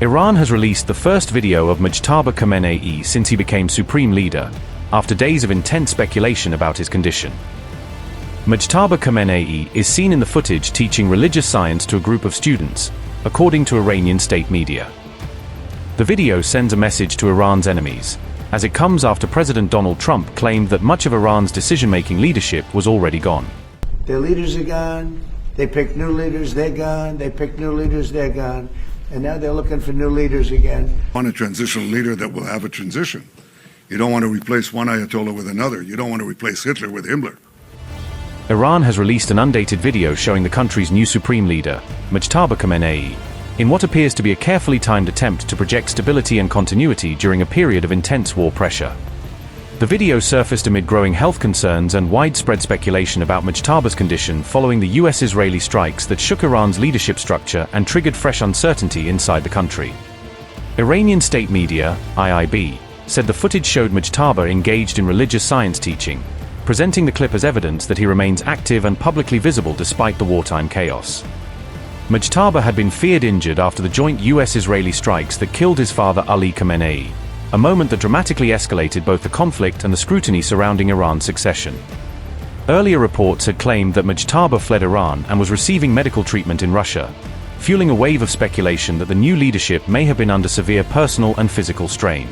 Iran has released the first video of Mojtaba Khamenei since he became supreme leader, after days of intense speculation about his condition. Mojtaba Khamenei is seen in the footage teaching religious science to a group of students, according to Iranian state media. The video sends a message to Iran's enemies, as it comes after President Donald Trump claimed that much of Iran's decision-making leadership was already gone. Their leaders are gone, they picked new leaders, they're gone, they picked new leaders, they're gone, and now they're looking for new leaders again. You want a transitional leader that will have a transition. You don't want to replace one Ayatollah with another. You don't want to replace Hitler with Himmler. Iran has released an undated video showing the country's new supreme leader, Mojtaba Khamenei, in what appears to be a carefully timed attempt to project stability and continuity during a period of intense war pressure. The video surfaced amid growing health concerns and widespread speculation about Mojtaba's condition following the U.S. Israeli strikes that shook Iran's leadership structure and triggered fresh uncertainty inside the country. Iranian state media, IRIB, said the footage showed Mojtaba engaged in religious science teaching, presenting the clip as evidence that he remains active and publicly visible despite the wartime chaos. Mojtaba had been feared injured after the joint U.S. Israeli strikes that killed his father Ali Khamenei, a moment that dramatically escalated both the conflict and the scrutiny surrounding Iran's succession. Earlier reports had claimed that Mojtaba fled Iran and was receiving medical treatment in Russia, fueling a wave of speculation that the new leadership may have been under severe personal and physical strain.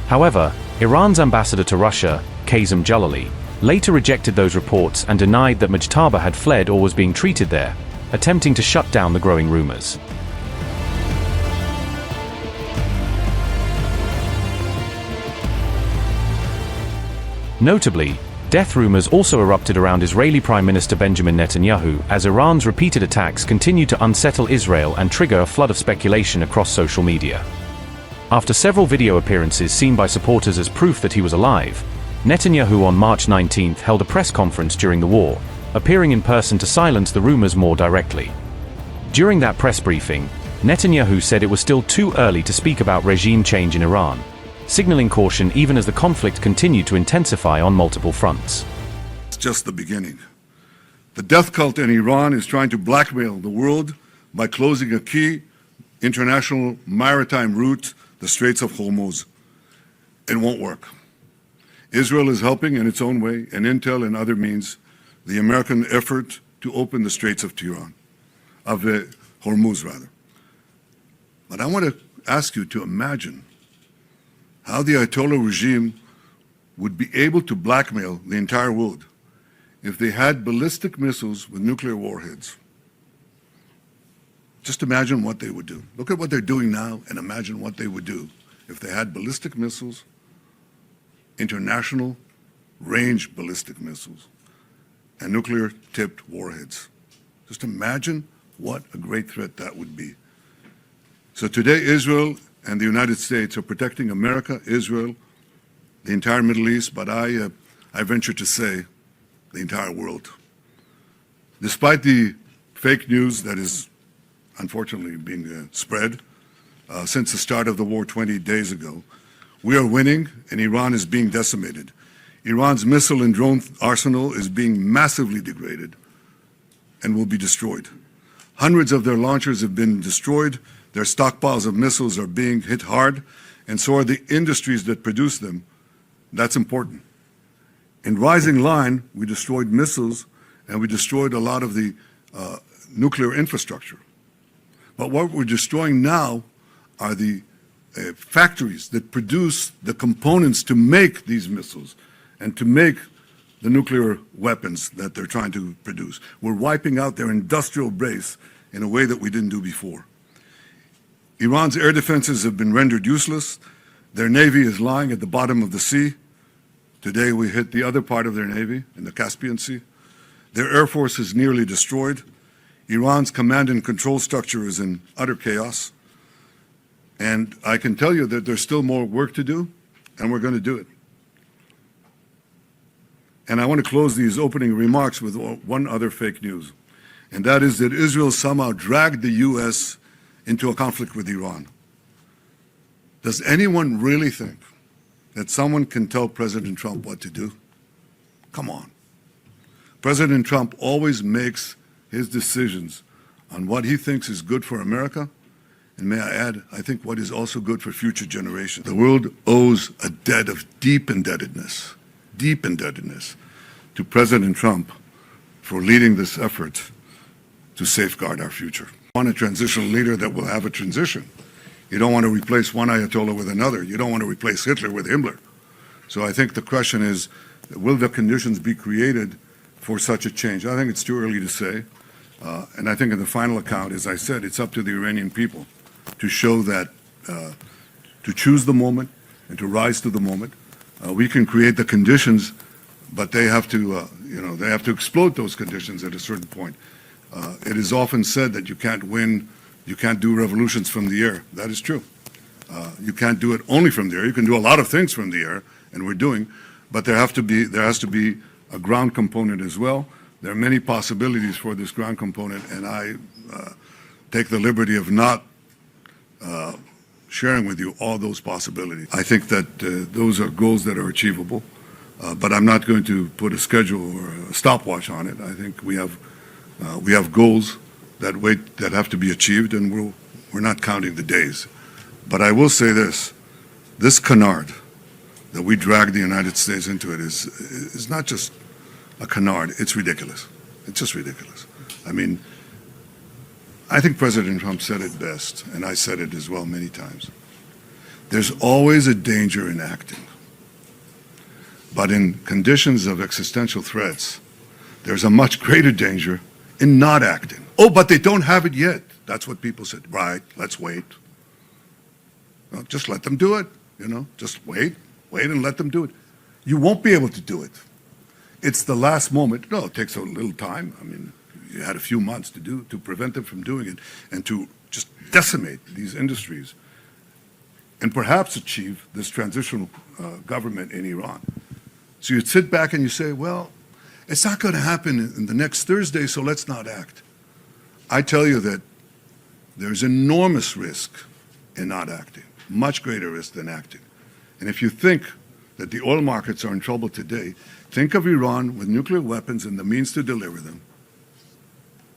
However, Iran's ambassador to Russia, Qasem Jalali, later rejected those reports and denied that Mojtaba had fled or was being treated there, attempting to shut down the growing rumors. Notably, death rumors also erupted around Israeli Prime Minister Benjamin Netanyahu as Iran's repeated attacks continued to unsettle Israel and trigger a flood of speculation across social media. After several video appearances seen by supporters as proof that he was alive, Netanyahu on March 19 held a press conference during the war, appearing in person to silence the rumors more directly. During that press briefing, Netanyahu said it was still too early to speak about regime change in Iran, signaling caution even as the conflict continued to intensify on multiple fronts. It's just the beginning. The death cult in Iran is trying to blackmail the world by closing a key international maritime route, the Straits of Hormuz. It won't work. Israel is helping in its own way, and intel and other means, the American effort to open the Straits of Hormuz rather. But I want to ask you to imagine how the Ayatollah regime would be able to blackmail the entire world if they had ballistic missiles with nuclear warheads. Just imagine what they would do. Look at what they're doing now and imagine what they would do if they had ballistic missiles, international range ballistic missiles, and nuclear-tipped warheads. Just imagine what a great threat that would be. So today, Israel and the United States are protecting America, Israel, the entire Middle East, but I venture to say the entire world. Despite the fake news that is unfortunately being spread since the start of the war 20 days ago, we are winning and Iran is being decimated. Iran's missile and drone arsenal is being massively degraded and will be destroyed. Hundreds of their launchers have been destroyed. Their stockpiles of missiles are being hit hard, and so are the industries that produce them. That's important. In Rising Line, we destroyed missiles and we destroyed a lot of the nuclear infrastructure. But what we're destroying now are the factories that produce the components to make these missiles and to make the nuclear weapons that they're trying to produce. We're wiping out their industrial base in a way that we didn't do before. Iran's air defenses have been rendered useless. Their navy is lying at the bottom of the sea. Today we hit the other part of their navy in the Caspian Sea. Their air force is nearly destroyed. Iran's command and control structure is in utter chaos. And I can tell you that there's still more work to do, and we're going to do it. And I want to close these opening remarks with one other fake news, and that is that Israel somehow dragged the U.S. into a conflict with Iran. Does anyone really think that someone can tell President Trump what to do? Come on. President Trump always makes his decisions on what he thinks is good for America And may I add, I think what is also good for future generations. The world owes a debt of deep indebtedness to President Trump for leading this effort to safeguard our future. You want a transitional leader that will have a transition. You don't want to replace one Ayatollah with another. You don't want to replace Hitler with Himmler. So I think the question is, will the conditions be created for such a change? I think it's too early to say. And I think in the final account, as I said, it's up to the Iranian people to show that, to choose the moment and to rise to the moment. We can create the conditions, but they have to, they have to explode those conditions at a certain point. It is often said that you can't do revolutions from the air. That is true. You can't do it only from the air. You can do a lot of things from the air, and we're doing, but there has to be a ground component as well. There are many possibilities for this ground component, and I take the liberty of not sharing with you all those possibilities. I think that those are goals that are achievable, but I'm not going to put a schedule or a stopwatch on it. I think we have goals that have to be achieved, and we're not counting the days. But I will say this canard that we drag the United States into it is not just a canard, it's ridiculous. It's just ridiculous. I mean, I think President Trump said it best, and I said it as well many times. There's always a danger in acting. But in conditions of existential threats, there's a much greater danger in not acting. Oh, but they don't have it yet. That's what people said. Right, let's wait. Well, just let them do it, Just wait and let them do it. You won't be able to do it. It's the last moment. No, it takes a little time. I mean, you had a few months to prevent them from doing it and to just decimate these industries and perhaps achieve this transitional government in Iran. So you'd sit back and you say, well, it's not going to happen in the next Thursday, so let's not act. I tell you that there's enormous risk in not acting, much greater risk than acting. And if you think that the oil markets are in trouble today, think of Iran with nuclear weapons and the means to deliver them.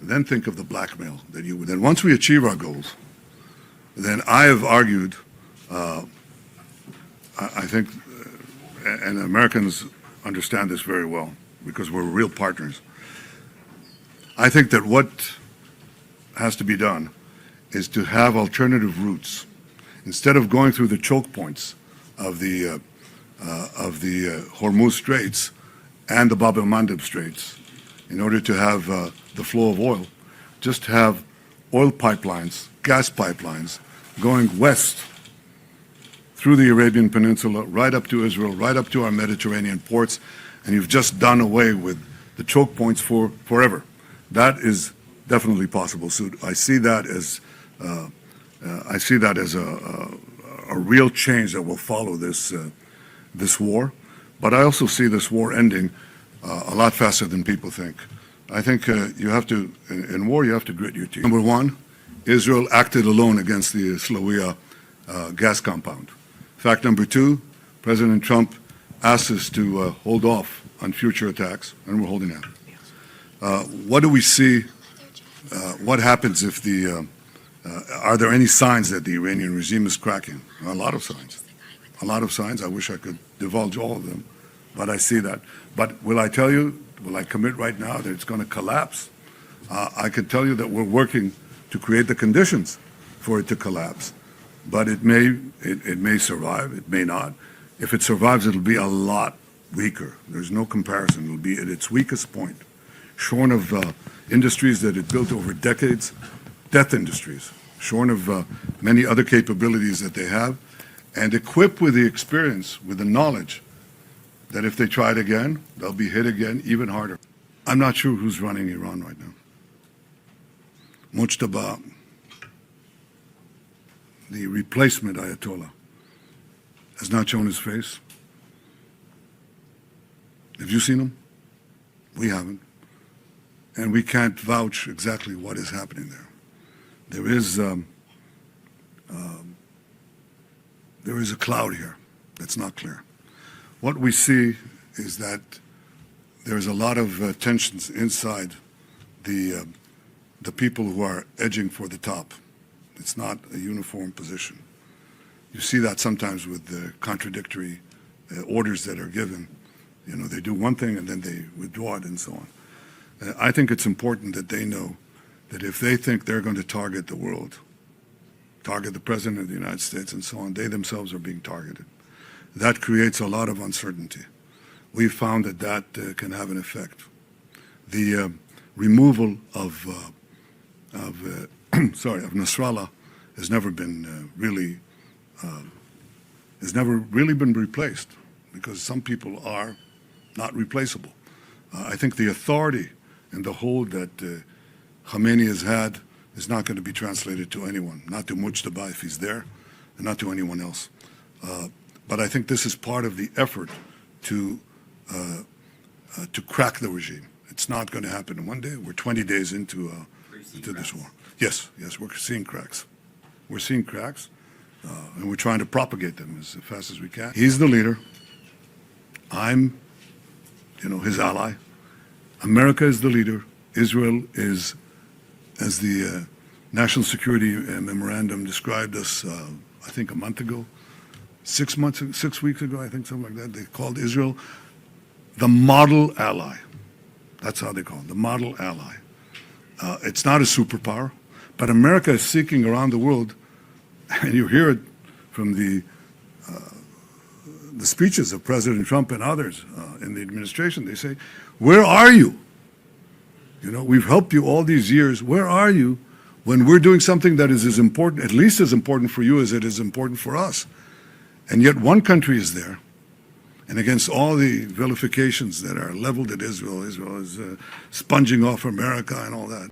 Then think of the blackmail that then once we achieve our goals, then I have argued, I think, and Americans understand this very well because we're real partners. I think that what has to be done is to have alternative routes. Instead of going through the choke points of the Hormuz Straits and the Bab el-Mandeb Straits, in order to have the flow of oil, just have oil pipelines, gas pipelines, going west through the Arabian Peninsula, right up to Israel, right up to our Mediterranean ports, and you've just done away with the choke points forever. That is definitely possible. So I see that as a real change that will follow this war. But I also see this war ending a lot faster than people think. I think you have to, in war, you have to grit your teeth. Number one, Israel acted alone against the Slawiya gas compound. Fact number two, President Trump asked us to hold off on future attacks, and we're holding out. What do we see? What happens if are there any signs that the Iranian regime is cracking? A lot of signs. A lot of signs. I wish I could divulge all of them, but I see that. But will I tell you, will I commit right now that it's going to collapse? I can tell you that we're working to create the conditions for it to collapse, but it may survive, it may not. If it survives, it'll be a lot weaker. There's no comparison. It'll be at its weakest point, shorn of industries that it built over decades, death industries, shorn of many other capabilities that they have, and equipped with the experience, with the knowledge that if they try it again, they'll be hit again even harder. I'm not sure who's running Iran right now. Mojtaba, the replacement Ayatollah, has not shown his face. Have you seen him? We haven't. And we can't vouch exactly what is happening there. There is a cloud here that's not clear. What we see is that there's a lot of tensions inside the people who are edging for the top, It's not a uniform position. You see that sometimes with the contradictory orders that are given. You know, they do one thing and then they withdraw it and so on. I think it's important that they know that if they think they're going to target the world, target the President of the United States and so on, they themselves are being targeted. That creates a lot of uncertainty. We've found that that can have an effect. The removal of Nasrallah has never been really been replaced, because some people are not replaceable. I think the authority and the hold that Khamenei has had is not going to be translated to anyone, not to Mojtaba if he's there, and not to anyone else. But I think this is part of the effort to crack the regime. It's not going to happen in one day. We're 20 days into this war. Yes, we're seeing cracks. We're seeing cracks, and we're trying to propagate them as fast as we can. He's the leader. I'm, his ally. America is the leader. Israel is, as the National Security Memorandum described us, I think a month ago, 6 weeks ago, I think, something like that. They called Israel the model ally. That's how they call it, the model ally. It's not a superpower, but America is seeking around the world, and you hear it from the speeches of President Trump and others in the administration. They say, where are you? We've helped you all these years. Where are you when we're doing something that is as important, at least as important for you as it is important for us? And yet one country is there, and against all the vilifications that are leveled at Israel, Israel is sponging off America and all that.